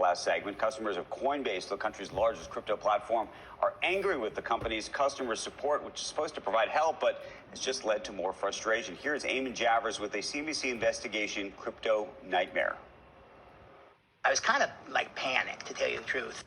last segment. Customers of Coinbase, the country's largest crypto platform, are angry with the company's customer support, which is supposed to provide help, but has just led to more frustration. Here's Eamon Javers with a CNBC investigation crypto nightmare. I was kind of like panicked, to tell you the truth.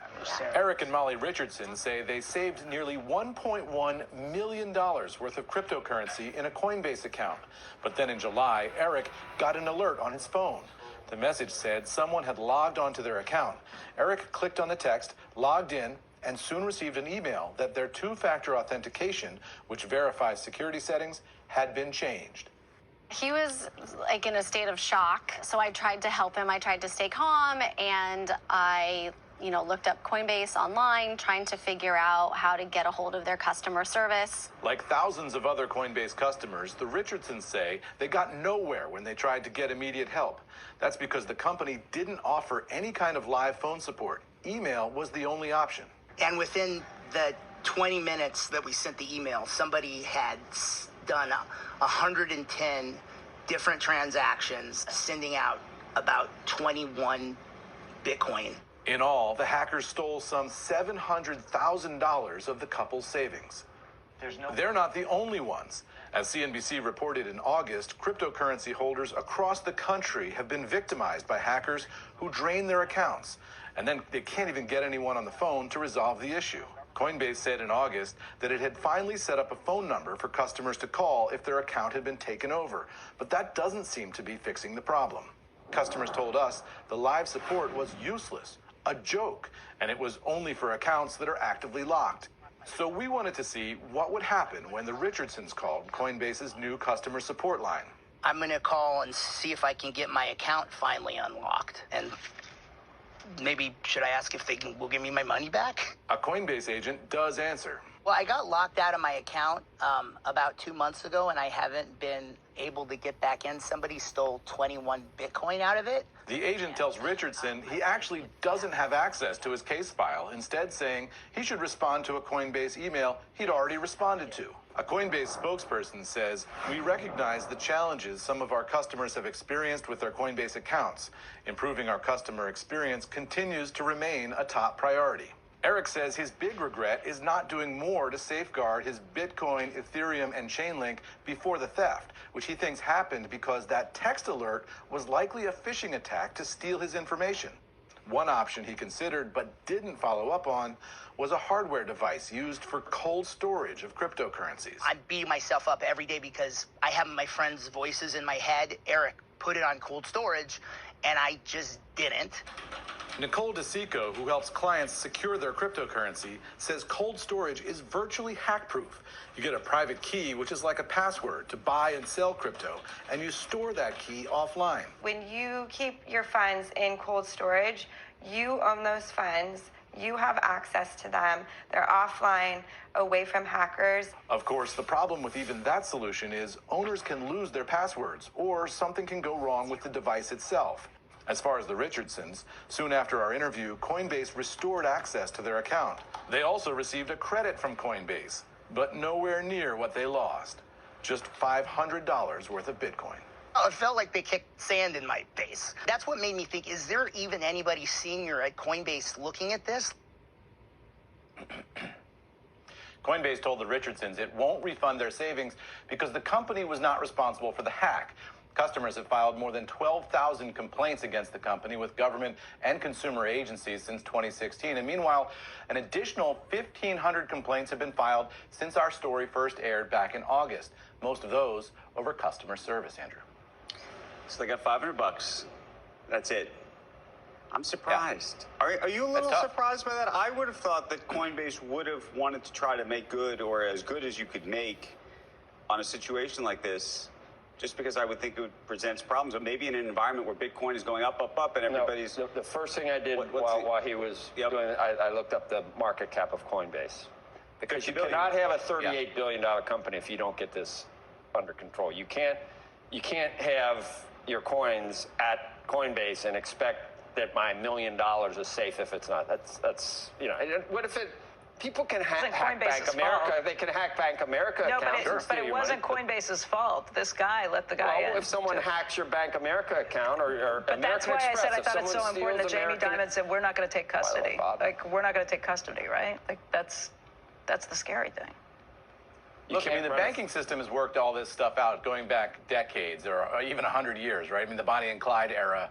Eric and Molly Richardson say they saved nearly $1.1 million worth of cryptocurrency in a Coinbase account. But then in July, Eric got an alert on his phone. The message said someone had logged onto their account. Eric clicked on the text, logged in, and soon received an email that their two-factor authentication, which verifies security settings, had been changed. He was like in a state of shock, so I tried to help him. I tried to stay calm, and I, looked up Coinbase online, trying to figure out how to get a hold of their customer service. Like thousands of other Coinbase customers, the Richardsons say they got nowhere when they tried to get immediate help. That's because the company didn't offer any kind of live phone support. Email was the only option. And within the 20 minutes that we sent the email, somebody had done 110 different transactions, sending out about 21 Bitcoin. In all, the hackers stole some $700,000 of the couple's savings. They're not the only ones. As CNBC reported in August, cryptocurrency holders across the country have been victimized by hackers who drain their accounts, and then they can't even get anyone on the phone to resolve the issue. Coinbase said in August that it had finally set up a phone number for customers to call if their account had been taken over, but that doesn't seem to be fixing the problem. Customers told us the live support was useless, a joke, and it was only for accounts that are actively locked. So we wanted to see what would happen when the Richardsons called Coinbase's new customer support line. I'm going to call and see if I can get my account finally unlocked. And maybe should I ask if will give me my money back? A Coinbase agent does answer. Well, I got locked out of my account about 2 months ago, and I haven't been able to get back in. Somebody stole 21 Bitcoin out of it. The agent tells Richardson he actually doesn't have access to his case file, instead saying he should respond to a Coinbase email he'd already responded to. A Coinbase spokesperson says, "We recognize the challenges some of our customers have experienced with their Coinbase accounts. Improving our customer experience continues to remain a top priority." Eric says his big regret is not doing more to safeguard his Bitcoin, Ethereum, and Chainlink before the theft, which he thinks happened because that text alert was likely a phishing attack to steal his information. One option he considered but didn't follow up on was a hardware device used for cold storage of cryptocurrencies. I beat myself up every day because I have my friends' voices in my head. Eric, put it on cold storage, and I just didn't. Nicole DeSico, who helps clients secure their cryptocurrency, says cold storage is virtually hack-proof. You get a private key, which is like a password, to buy and sell crypto, and you store that key offline. When you keep your funds in cold storage, you own those funds. You have access to them. They're offline, away from hackers. Of course, the problem with even that solution is owners can lose their passwords, or something can go wrong with the device itself. As far as the Richardsons, soon after our interview, Coinbase restored access to their account. They also received a credit from Coinbase, but nowhere near what they lost. Just $500 worth of Bitcoin. Oh, it felt like they kicked sand in my face. That's what made me think, is there even anybody senior at Coinbase looking at this? Coinbase told the Richardsons it won't refund their savings because the company was not responsible for the hack. Customers have filed more than 12,000 complaints against the company with government and consumer agencies since 2016. And meanwhile, an additional 1,500 complaints have been filed since our story first aired back in August. Most of those over customer service, Andrew. So they got $500. That's it. I'm surprised. Yeah. Are you a little surprised by that? I would have thought that Coinbase would have wanted to try to make good, or as good as you could make on a situation like this, just because I would think it presents problems. But maybe in an environment where Bitcoin is going up, and everybody's... No, the first thing I did while he was doing it, I looked up the market cap of Coinbase. Because you cannot have a $38 billion company if you don't get this under control. You can't have your coins at Coinbase and expect that my $1 million is safe if it's not. That's what if it People can hack Bank Coinbase's America. fault. They can hack Bank America No, accounts. but it wasn't Coinbase's fault. This guy let the guy in. Well, if someone hacks your Bank America account or but American that's why Express, I said I if thought it's so someone important that steals Jamie American- Dimon said we're not going to take custody. Bob. Like we're not going to take custody, right? Like that's the scary thing. Look, I mean, the banking system has worked all this stuff out going back decades or even 100 years, right? I mean, the Bonnie and Clyde era.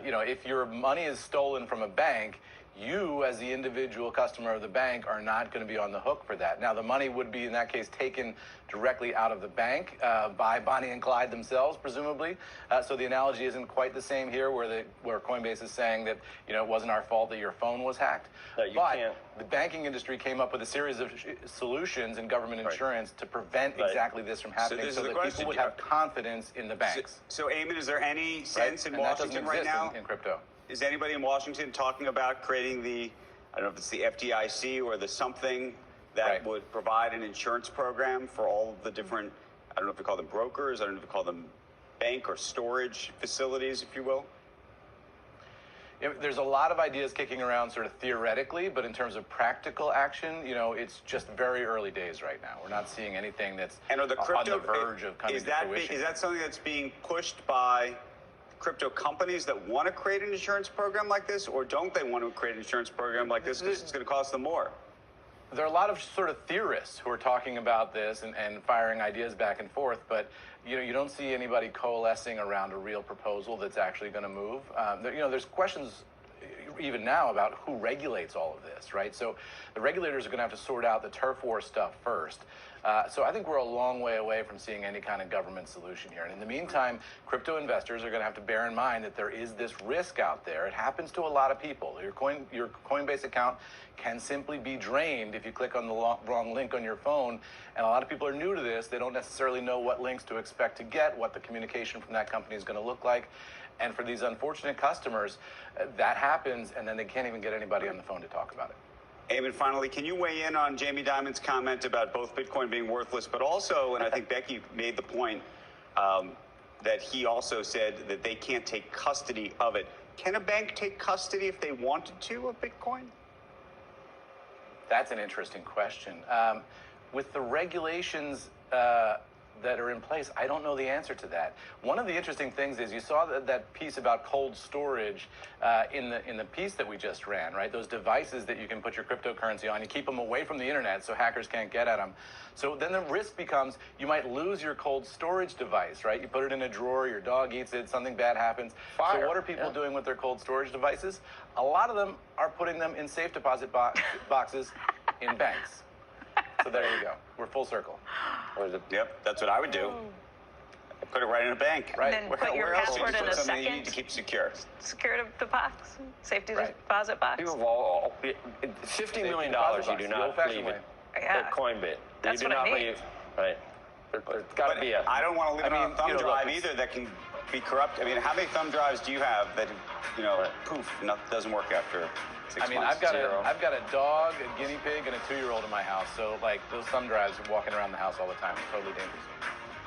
You know, if your money is stolen from a bank, you, as the individual customer of the bank, are not going to be on the hook for that. Now, the money would be, in that case, taken directly out of the bank by Bonnie and Clyde themselves, presumably. So the analogy isn't quite the same here, where Coinbase is saying that, you know, it wasn't our fault that your phone was hacked. No, you but can't. The banking industry came up with a series of solutions in government insurance to prevent exactly this from happening, so that people would have confidence in the banks. So Eamon, is there any sense in And that doesn't Washington right exist now? in crypto. Is anybody in Washington talking about creating the, I don't know if it's the FDIC or the something that would provide an insurance program for all of the different, I don't know if we call them brokers, I don't know if we call them bank or storage facilities, if you will? There's a lot of ideas kicking around sort of theoretically, but in terms of practical action, you know, it's just very early days right now. We're not seeing anything that's and are the crypto, on the verge of coming to fruition. Is that something that's being pushed by crypto companies that want to create an insurance program like this, or don't they want to create an insurance program like this because it's going to cost them more? There are a lot of sort of theorists who are talking about this and firing ideas back and forth, but you know, you don't see anybody coalescing around a real proposal that's actually going to move. You know, there's questions even now about who regulates all of this, right? So the regulators are going to have to sort out the turf war stuff first. So I think we're a long way away from seeing any kind of government solution here. And in the meantime, crypto investors are going to have to bear in mind that there is this risk out there. It happens to a lot of people. Your Coinbase account can simply be drained if you click on the wrong link on your phone. And a lot of people are new to this. They don't necessarily know what links to expect to get, what the communication from that company is going to look like. And for these unfortunate customers, that happens, and then they can't even get anybody on the phone to talk about it. Eamon, finally, can you weigh in on Jamie Dimon's comment about both Bitcoin being worthless, but also, and I think Becky made the point, that he also said that they can't take custody of it. Can a bank take custody if they wanted to of Bitcoin? That's an interesting question. With the regulations that are in place, I don't know the answer to that. One of the interesting things is you saw that piece about cold storage in the piece that we just ran, right? Those devices that you can put your cryptocurrency on, you keep them away from the internet so hackers can't get at them. So then the risk becomes you might lose your cold storage device, right? You put it in a drawer, your dog eats it, something bad happens. Fire. So what are people doing with their cold storage devices? A lot of them are putting them in safe deposit boxes in banks. So there you go. We're full circle. Yep, that's what I would do. Put it right in a bank. Right. And then put your password in a something you need second. to keep secure. Secure the box. Safety deposit box. People have all $50 million you do not leave it at Coinbase. That's you do what not I need. leave. Right. There's got to be a. I don't want to leave it on a thumb you know, drive look, either that can be corrupt. I mean, how many thumb drives do you have that, you know, poof, doesn't work after 6 months? I mean, I've got a dog, a guinea pig, and a 2-year-old in my house. So like those thumb drives are walking around the house all the time. It's totally dangerous.